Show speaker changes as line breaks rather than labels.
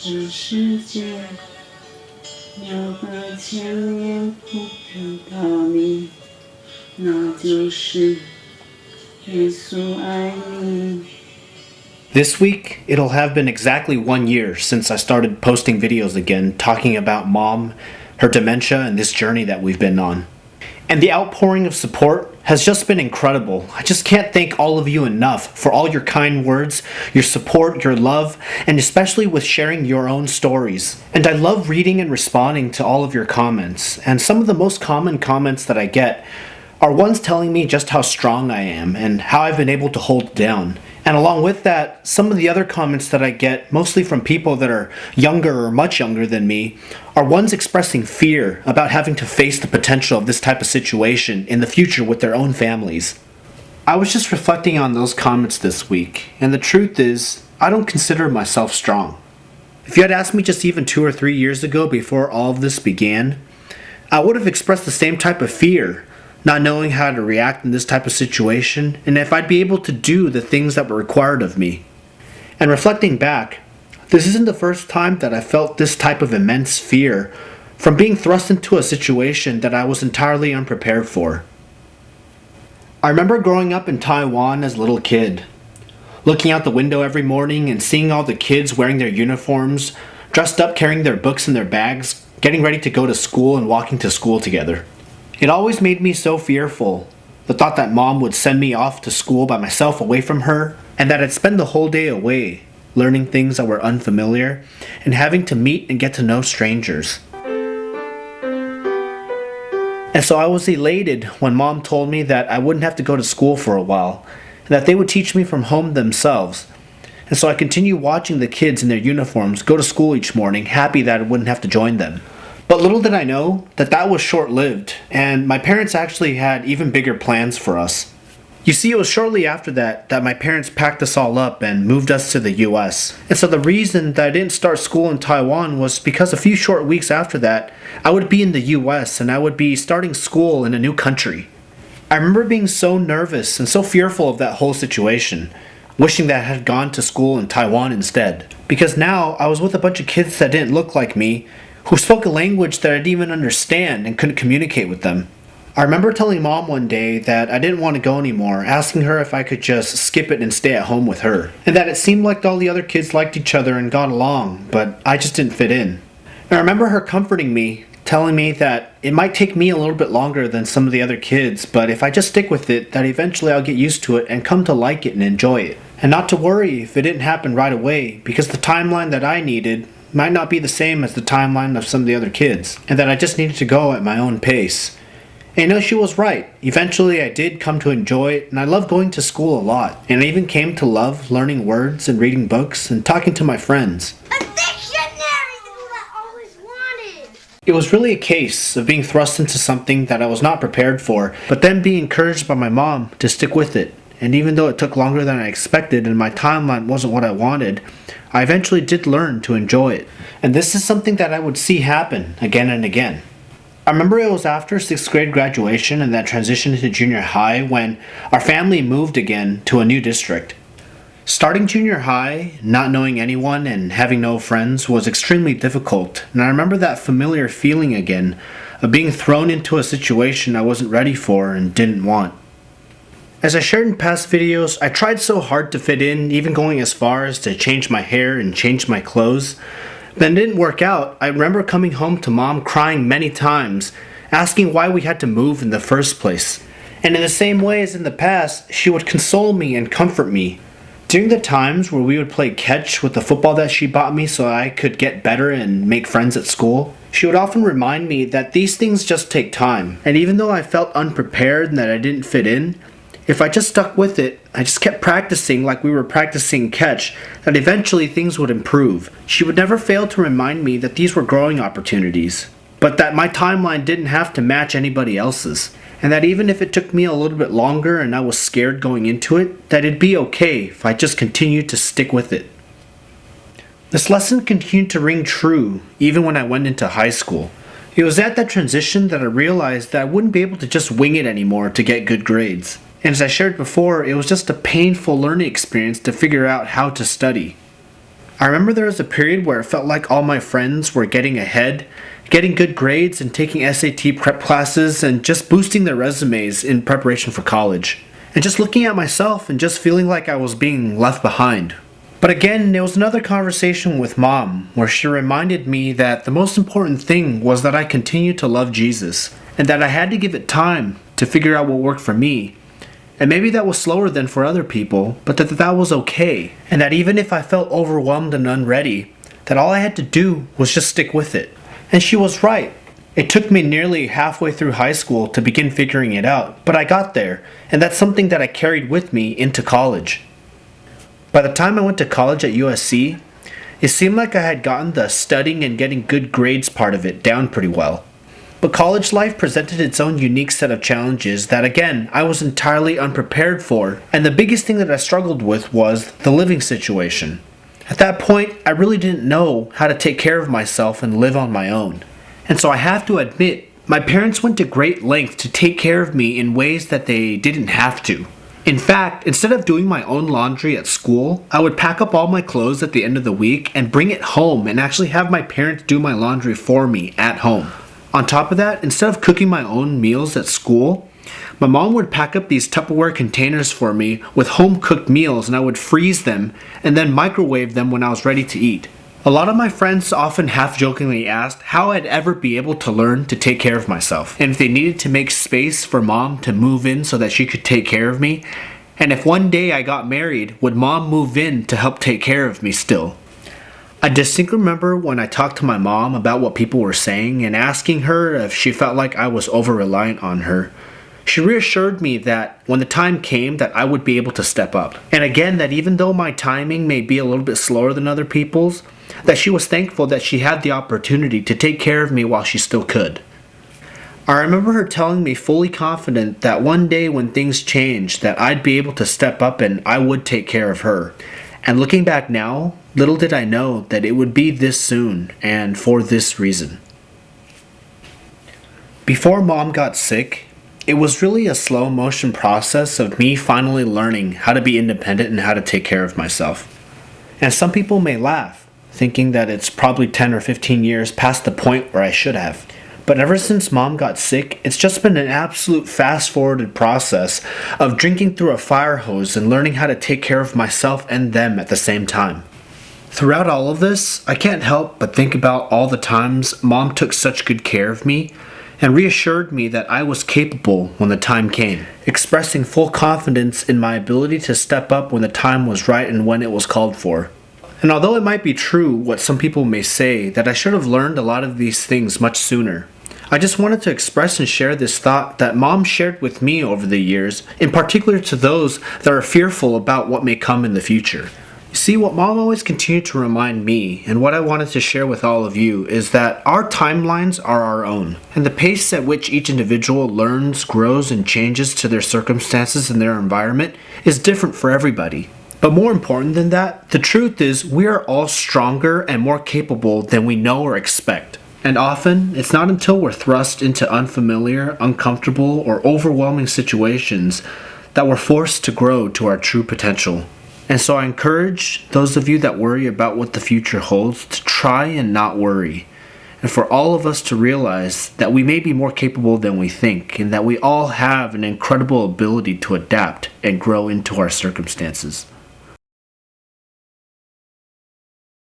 这世界有个千年不变道理，那就是耶稣爱你。
This week, it'll have been exactly 1 year since I started posting videos again talking about Mom, her dementia, and this journey that we've been on. And the outpouring of support has just been incredible. I just can't thank all of you enough for all your kind words, your support, your love, and especially with sharing your own stories. And I love reading and responding to all of your comments. And some of the most common comments that I get are ones telling me just how strong I am and how I've been able to hold it down. And along with that, some of the other comments that I get, mostly from people that are younger or much younger than me, are ones expressing fear about having to face the potential of this type of situation in the future with their own families. I was just reflecting on those comments this week, and the truth is, I don't consider myself strong. If you had asked me just even 2 or 3 years ago before all of this began, I would have expressed the same type of fear, not knowing how to react in this type of situation, and if I'd be able to do the things that were required of me. And reflecting back, this isn't the first time that I felt this type of immense fear from being thrust into a situation that I was entirely unprepared for. I remember growing up in Taiwan as a little kid, looking out the window every morning and seeing all the kids wearing their uniforms, dressed up carrying their books in their bags, getting ready to go to school and walking to school together. It always made me so fearful, the thought that Mom would send me off to school by myself away from her, and that I'd spend the whole day away, learning things that were unfamiliar, and having to meet and get to know strangers. And so I was elated when Mom told me that I wouldn't have to go to school for a while, and that they would teach me from home themselves. And so I continued watching the kids in their uniforms go to school each morning, happy that I wouldn't have to join them. But little did I know that that was short-lived, and my parents actually had even bigger plans for us. You see, it was shortly after that my parents packed us all up and moved us to the US. And so the reason that I didn't start school in Taiwan was because a few short weeks after that, I would be in the US and I would be starting school in a new country. I remember being so nervous and so fearful of that whole situation, wishing that I had gone to school in Taiwan instead. Because now I was with a bunch of kids that didn't look like me, who spoke a language that I didn't even understand and couldn't communicate with them. I remember telling Mom one day that I didn't want to go anymore, asking her if I could just skip it and stay at home with her, and that it seemed like all the other kids liked each other and got along, but I just didn't fit in. And I remember her comforting me, telling me that it might take me a little bit longer than some of the other kids, but if I just stick with it, that eventually I'll get used to it and come to like it and enjoy it. And not to worry if it didn't happen right away, because the timeline that I needed might not be the same as the timeline of some of the other kids, and that I just needed to go at my own pace. And you know, she was right. Eventually I did come to enjoy it, and I love going to school a lot, and I even came to love learning words and reading books and talking to my friends.
A dictionary! That's what I always wanted!
It was really a case of being thrust into something that I was not prepared for, but then being encouraged by my mom to stick with it. And even though it took longer than I expected and my timeline wasn't what I wanted, I eventually did learn to enjoy it. And this is something that I would see happen again and again. I remember it was after 6th grade graduation and that transition to junior high when our family moved again to a new district. Starting junior high, not knowing anyone and having no friends was extremely difficult, and I remember that familiar feeling again of being thrown into a situation I wasn't ready for and didn't want. As I shared in past videos, I tried so hard to fit in, even going as far as to change my hair and change my clothes. But it didn't work out. I remember coming home to Mom crying many times, asking why we had to move in the first place. And in the same way as in the past, she would console me and comfort me. During the times where we would play catch with the football that she bought me so I could get better and make friends at school, she would often remind me that these things just take time. And even though I felt unprepared and that I didn't fit in, if I just stuck with it, I just kept practicing like we were practicing catch, that eventually things would improve. She would never fail to remind me that these were growing opportunities, but that my timeline didn't have to match anybody else's, and that even if it took me a little bit longer and I was scared going into it, that it'd be okay if I just continued to stick with it. This lesson continued to ring true even when I went into high school. It was at that transition that I realized that I wouldn't be able to just wing it anymore to get good grades. And as I shared before, it was just a painful learning experience to figure out how to study. I remember there was a period where it felt like all my friends were getting ahead, getting good grades and taking SAT prep classes and just boosting their resumes in preparation for college. And just looking at myself and just feeling like I was being left behind. But again, there was another conversation with Mom where she reminded me that the most important thing was that I continued to love Jesus and that I had to give it time to figure out what worked for me. And maybe that was slower than for other people, but that was okay. And that even if I felt overwhelmed and unready, that all I had to do was just stick with it. And she was right. It took me nearly halfway through high school to begin figuring it out, but I got there, and that's something that I carried with me into college. By the time I went to college at USC, it seemed like I had gotten the studying and getting good grades part of it down pretty well. But college life presented its own unique set of challenges that, again, I was entirely unprepared for, and the biggest thing that I struggled with was the living situation. At that point, I really didn't know how to take care of myself and live on my own. And so I have to admit, my parents went to great lengths to take care of me in ways that they didn't have to. In fact, instead of doing my own laundry at school, I would pack up all my clothes at the end of the week and bring it home and actually have my parents do my laundry for me at home. On top of that, instead of cooking my own meals at school, my mom would pack up these Tupperware containers for me with home-cooked meals, and I would freeze them and then microwave them when I was ready to eat. A lot of my friends often half-jokingly asked how I'd ever be able to learn to take care of myself, and if they needed to make space for Mom to move in so that she could take care of me, and if one day I got married, would Mom move in to help take care of me still? I distinctly remember when I talked to my mom about what people were saying and asking her if she felt like I was over-reliant on her. She reassured me that when the time came that I would be able to step up. And again, that even though my timing may be a little bit slower than other people's, that she was thankful that she had the opportunity to take care of me while she still could. I remember her telling me fully confident that one day when things changed that I'd be able to step up and I would take care of her. And looking back now, little did I know that it would be this soon and for this reason. Before Mom got sick, it was really a slow motion process of me finally learning how to be independent and how to take care of myself. And some people may laugh, thinking that it's probably 10 or 15 years past the point where I should have. But ever since Mom got sick, it's just been an absolute fast-forwarded process of drinking through a fire hose and learning how to take care of myself and them at the same time. Throughout all of this, I can't help but think about all the times Mom took such good care of me and reassured me that I was capable when the time came, expressing full confidence in my ability to step up when the time was right and when it was called for. And although it might be true what some people may say that I should have learned a lot of these things much sooner, I just wanted to express and share this thought that Mom shared with me over the years, in particular to those that are fearful about what may come in the future. You see, what Mom always continued to remind me, and what I wanted to share with all of you, is that our timelines are our own, and the pace at which each individual learns, grows, and changes to their circumstances and their environment is different for everybody. But more important than that, the truth is we are all stronger and more capable than we know or expect. And often, it's not until we're thrust into unfamiliar, uncomfortable, or overwhelming situations that we're forced to grow to our true potential. And so I encourage those of you that worry about what the future holds to try and not worry. And for all of us to realize that we may be more capable than we think, and that we all have an incredible ability to adapt and grow into our circumstances.